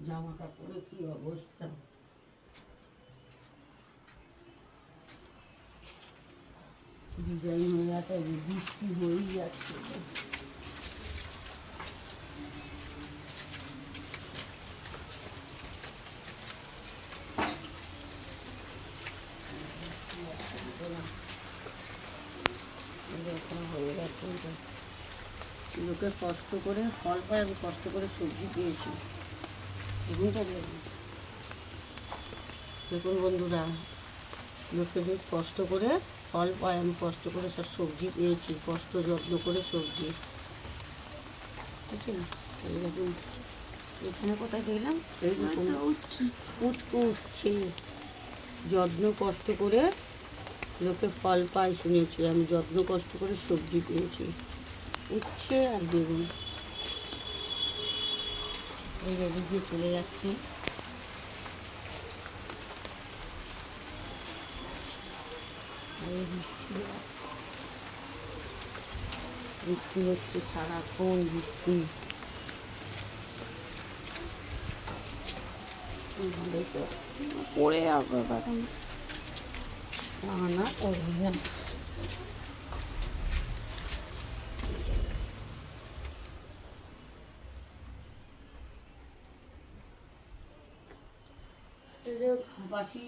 জামা কাপড়ে কি অবস্থা। ডিজাইন হয়ে যাচ্ছে, বৃষ্টি হয়েই যাচ্ছে। হয়ে গেছে, লোকে কষ্ট করে ফল পায়, আমি কষ্ট করে সবজি পেয়েছি। দেখুন বন্ধুরা, লোকে কষ্ট করে ফল পায়, আমি কষ্ট করে সব সবজি পেয়েছি, কষ্ট যত্ন করে সবজি। বুঝছেন? এই দেখুন এখানে কোথায় পেলাম, এইরকম উঠছে। যত্ন কষ্ট করে লোকে ফল পায় শুনেছি, আমি যত্ন কষ্ট করে সবজি পেয়েছি। উচ্ছে আর বেগুন এই এদিক দিয়ে চলে যাচ্ছে। বৃষ্টি হচ্ছে, সারাক্ষণ বৃষ্টি। পড়ে যাবে না করবি না। বাসি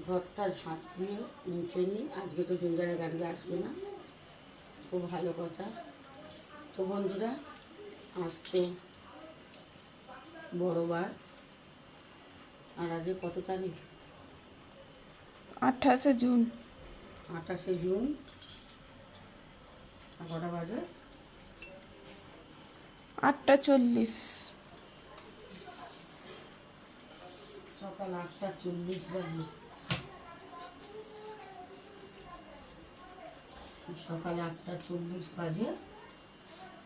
ঘরটা ঝাঁট দিয়ে মুছে নিই, আজকে তো জঞ্জালের গাড়ি আসবে না, খুব ভালো কথা। তো বন্ধুরা, আজ তো বড়বার, আর আজকে কত তারিখ? 28শে জুন। 28শে জুন। কটা বাজে? 8:40। সকাল 8:40 বাজে। সকাল 8:40 বাজে।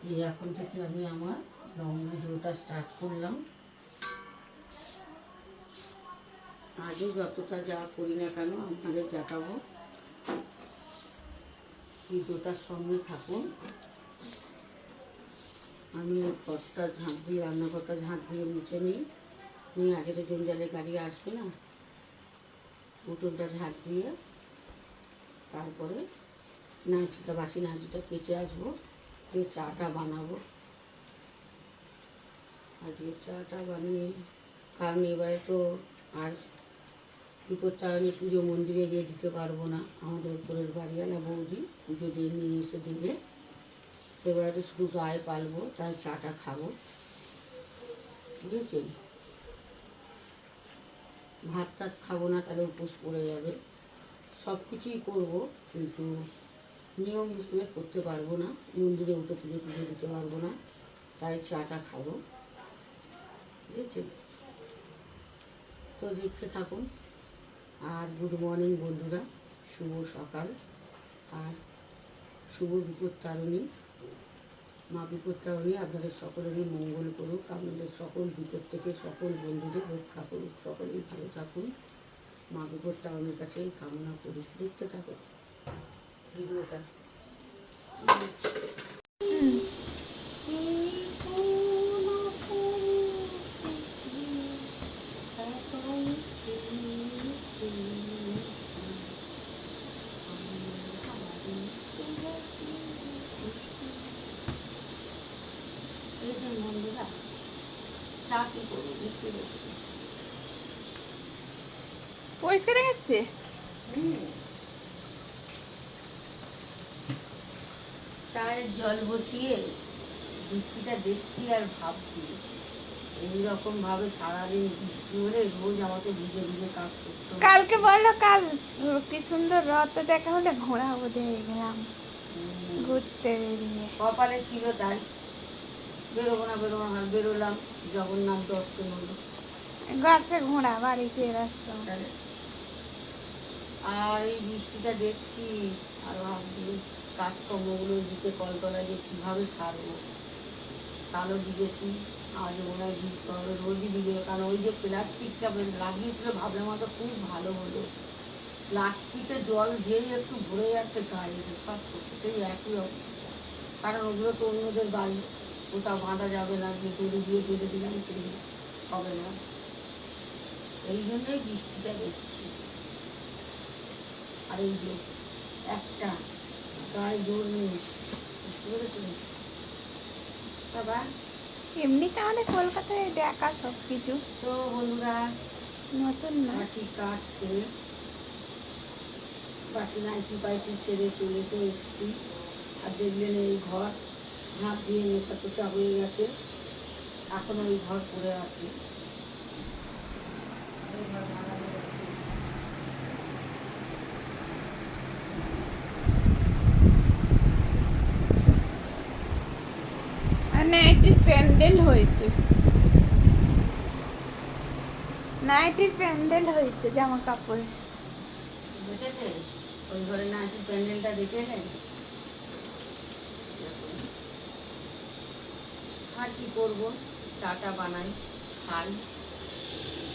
এই এখন থেকে আমি আমার লং ভিডিওটা স্টার্ট করলাম। আজও যতটা যা করি না কেন আপনাদের দেখাবো, ভিডিওটার সঙ্গে থাকুন। আমি ঘরটা ঝাঁট দিয়ে, রান্নাঘরটা ঝাঁট দিয়ে মুছে নিই। আজকে তো জঞ্জালের গাড়ি আসবে না, উঠোনটা ঝাঁট দিয়ে তারপরে নাচিটা, বাসি নাচিটা কেচে আসবো, দিয়ে চাটা বানাবো। আজকে চাটা বানিয়ে, কারণ এবারে তো আর কী করতে হবে, পুজো মন্দিরে গিয়ে দিতে পারবো না, আমাদের উপরের বাড়িওয়ালা বৌদি পুজো দিয়ে নিয়ে এসে দেবে। এবারে তো শুধু গায়ে পালবো, তাই চাটা খাবো, বুঝেছেন? ভাত টাত খাবো না, তাহলে উপোস পড়ে যাবে। সব কিছুই করবো, কিন্তু নিয়ম ভেবে করতে পারবো না, মন্দিরে উঠে পুজো টুজো দিতে পারবো না, তাই চাটা খাবো, বুঝেছেন? তো দেখতে থাকুন। আর গুড মর্নিং বন্ধুরা, শুভ সকাল আর শুভ বিপত্তারিণী। মা বিপত্তারিণী আপনাদের সকলেরই মঙ্গল করুক, আপনাদের সকল বিপদ থেকে সকল বন্ধুদের রক্ষা করুক, সকলেই ভালো থাকুন, মা বিপত্তারিণীর কাছে কামনা করি। দেখতে থাকুন ভিডিওটা। বন্ধুরা, চা কি করবো, বৃষ্টি হচ্ছে। পরিষ্কার গেছে। চায়ের জল বসিয়ে বৃষ্টিটা দেখছি আর ভাবছি, এইরকম ভাবে সারাদিন বৃষ্টি হলে রোজ আমাকে ভিজে ভিজে কাজ করতে হবে। কালকে বললো কাল কি সুন্দর রথ দেখা হলে ঘোরাবো, দিয়ে গেলাম ঘুরতে বেরিয়ে। কপালে ছিল তাই, বেরোবো না আর বেরোলাম, জগন্নাথ দর্শন হলো। গাছে ঘোড়া বাড়ি ফেরার আসছো। আর এই বৃষ্টিটা দেখছি আর ভাবছি কাজকর্মগুলো দিতে, কলতলায় যে কীভাবে সারবো। কালো ভিজেছি, আজ মনে হয় ভিজতে হবে, রোজই ভিজে, কারণ ওই যে প্লাস্টিকটা লাগিয়েছিল ভাবলাম হয়তো খুব ভালো হলো, প্লাস্টিকে জল যেই একটু ভরে যাচ্ছে গায়ে এসে সব করছে, সেই একই অবস্থা। কারণ ওগুলো তো অন্যদের বাড়ি, কোথাও বাঁধা যাবে না, যে দড়ি দিয়ে বেঁধে দিলাম হবে না। এই জন্যই বৃষ্টিটা দেখছি। আর এই যে একটা গায়ে জোর নেই, বুঝতে পেরেছি বাবা। এমনিতে আমাদের কলকাতায় দেখা সব কিছু তো বন্ধুরা, নতুন না। বাসি কাজ সেরে, বাসি নাইটি পাইটি সেরে চলে তো এসেছি। আর দেখলেন এই ঘর ঝাঁপ দিয়ে মেথা পোছা হয়ে গেছে, এখনো ওই ঘর পড়ে আছে। এই ঘর বানানো হচ্ছে। আর নাইটির প্যান্ডেল হয়েছে, নাইটির প্যান্ডেল হয়েছে জামা কাপড়ে। দেখেছে ওই ঘরে নাইটির প্যান্ডেলটা দেখেছেন? আর কি করব, চাটা বানাই খাই,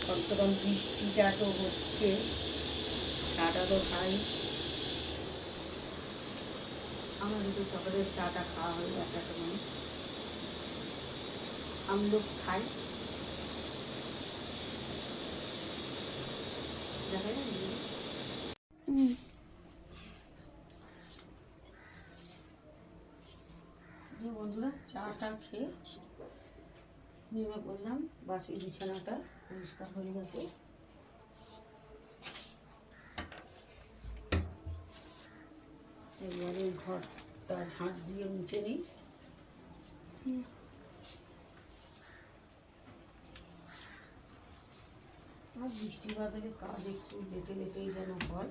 কমসে কম বৃষ্টিটা তো হচ্ছে, চাটা তো খাই। আমার কিন্তু সকালের চাটা খাওয়া হয়ে গেছে, এখন हम लोग খাই। দেখা যায় বন্ধুরা, চাটা খেয়ে নেমে পড়লাম। বাসি বিছানাটা পরিষ্কার হয়ে গেছে। এবারে ঘরটা ঝাঁট দিয়ে মুছে নিই। আর বৃষ্টি বাদলে কাজ একটু লেটে লেটেই যেন হয়।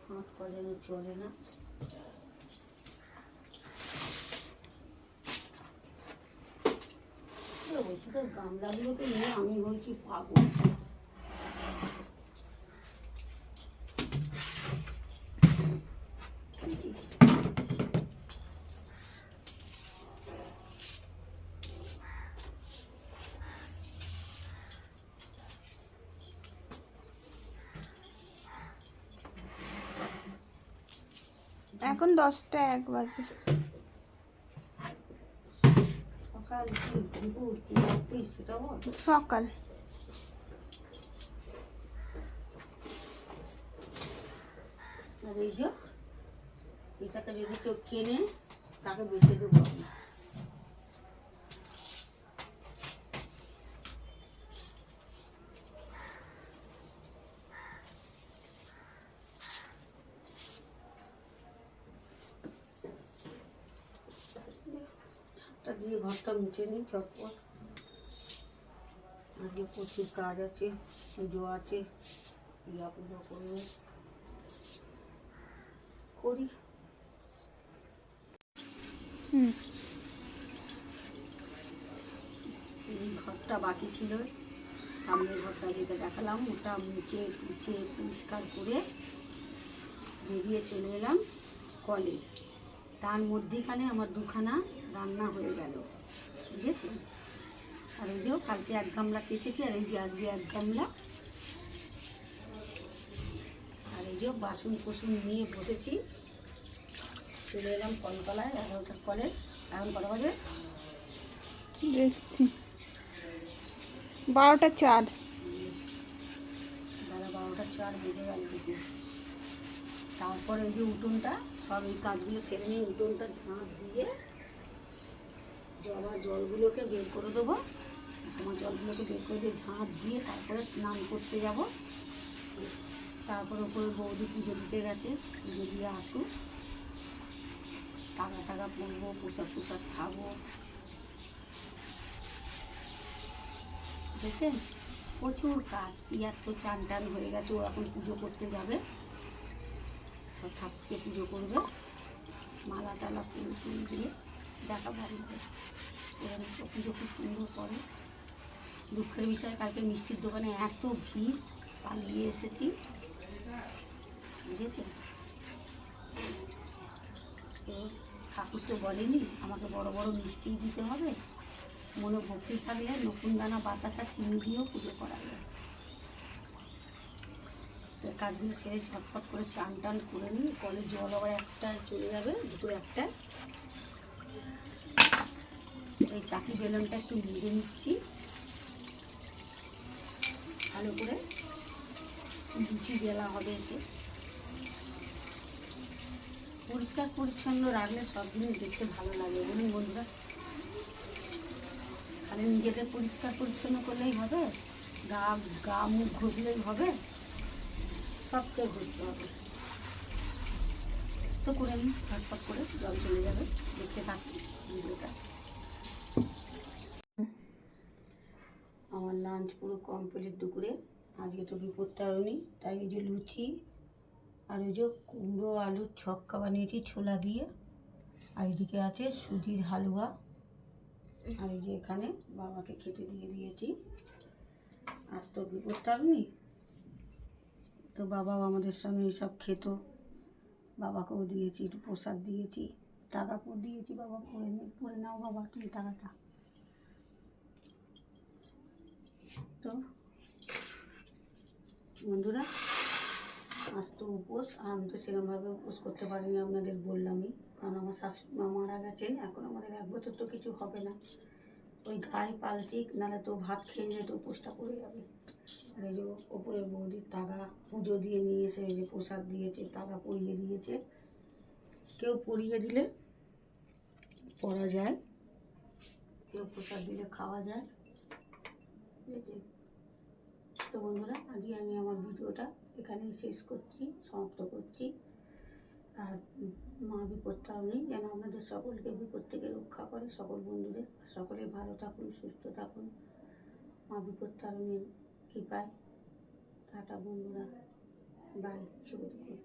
হাত পা যেন চলে না। ওষুধের গামলাগুলোকে নিয়ে আমি হয়েছি পাগল। এখন 10টা 1 বাজে। সকাল কি দুপুর কি রাত্রি সেটা বল। সকাল। আর এই যে এটাকে যদি কেউ কেনে তাকে বেঁচে দেবো আমি। ছাদটা দিয়ে ঘরটা মুছে নিই চটপট। আজকে প্রচুর কাজ আছে, পুজো আছে, ইয়া পুজো করবো, করি। এই ঘরটা বাকি ছিল, সামনের ঘরটা যেটা দেখালাম ওটা মুছে টুচে পরিষ্কার করে বেরিয়ে চলে এলাম কলে। তার মধ্যেখানে আমার দুখানা রান্না হয়ে গেল, বুঝেছেন। আর এই যে কালকে 1 গামলা কেচেছি, আর এই যে আজকে 1 গামলা। আর এই যে বাসন কোসন নিয়ে বসেছি, চলে এলাম কলতলায় 11টার কলে। এখন কটা বাজে দেখছি 12টা 4। বেলা 12টা 4 বেজে গেল দিকে। তারপরে এই যে উঠোনটা, সব এই কাজগুলো সেরে নিয়ে উঠোনটা ঝাঁট দিয়ে জলগুলোকে বের করে দেবো। তোমার জলগুলোকে বের করে দিয়ে ঝাঁট দিয়ে তারপরে স্নান করতে যাব। তারপরে ওপরে বৌদি পুজো দিতে গেছে, পুজো দিয়ে আসুক, টাকা টাকা পরবো, প্রসাদ প্রসাদ খাবো, বুঝেছেন। প্রচুর কাজ। পিয়ার তো চান টান হয়ে গেছে, ও এখন পুজো করতে যাবে, সব ঠাকুরকে পুজো করবে, মালা টালা ফুল ফুল দিয়ে দেখা ভালো হবে। পুজো খুব সুন্দর করে। দুঃখের বিষয় কালকে মিষ্টির দোকানে এত ভিড়, পালিয়ে এসেছি, বুঝেছেন। তো ঠাকুর তো বলেনি আমাকে বড় বড় মিষ্টি দিতে হবে, মনে ভক্তি থাকলে নকুন দানা বাতাসা চিনি দিয়েও পুজো করা যায়। তো কাজগুলো সেরে ঝটফট করে চান টান করে নিই। কলের জল আবার একটায় চলে যাবে, দুটো একটায়। এই চাকি বেলনটা একটু মেজে নিচ্ছি ভালো করে, লুচি বেলা হবে এতে। পরিষ্কার পরিচ্ছন্ন রাখলে সব জিনিস দেখতে ভালো লাগে, বলুন বন্ধুরা। খালি নিজেদের পরিষ্কার পরিচ্ছন্ন করলেই হবে? গা গা মুখ ঘষলেই হবে? সবকে ঘষতে হবে। তো করে নিই ঝটফট করে, জল চলে যাবে। দেখতে থাকি ভিডিওটা। আমার লাঞ্চ পুরো কমপ্লিট দুপুরে। আজকে তো বিপত্তারিণী, তাই এই যে লুচি আর ওই যে কুমড়ো আলুর ছক্কা বানিয়েছি ছোলা দিয়ে। আর এদিকে আছে সুজির হালুয়া। আর এই যে এখানে বাবাকে খেতে দিয়ে দিয়েছি। আজ তো বিপত্তারিণী, তো বাবাও আমাদের সঙ্গে এইসব খেত। বাবাকেও দিয়েছি, একটু প্রসাদ দিয়েছি, টাকা দিয়েছি। বাবা পরে নাও বাবা তুমি টাকাটা। তো বন্ধুরা, আজ তো উপোস। আর আমি তো সেরকমভাবে উপোস করতে পারিনি, আপনাদের বললামই। কারণ আমার শাশুড়ি মা মারা গেছেন, এখন আমাদের 1 বছর তো কিছু হবে না। ওই গায়ে পালচিক, নাহলে তো ভাত খেয়ে নিলে তো উপোসটা পড়ে যাবে। আর এই যে ওপরের বৌদির তাগা পুজো দিয়ে নিয়ে এসে এই যে প্রসাদ দিয়েছে, তাগা পরিয়ে দিয়েছে। কেউ পরিয়ে দিলে পরা যায়, কেউ প্রসাদ দিলে খাওয়া যায়, ঠিক আছে। তো বন্ধুরা, আজকে আমি আমার ভিডিওটা এখানেই শেষ করছি, সমাপ্ত করছি। আর মা বিপত্তারিণী যেন আপনাদের সকলকে বিপদ থেকে রক্ষা করে, সকল বন্ধুদের। সকলে ভালো থাকুন, সুস্থ থাকুন মা বিপত্তারিণীর কৃপায়। টাটা বন্ধুরা, বাই, শুভ দুপুর।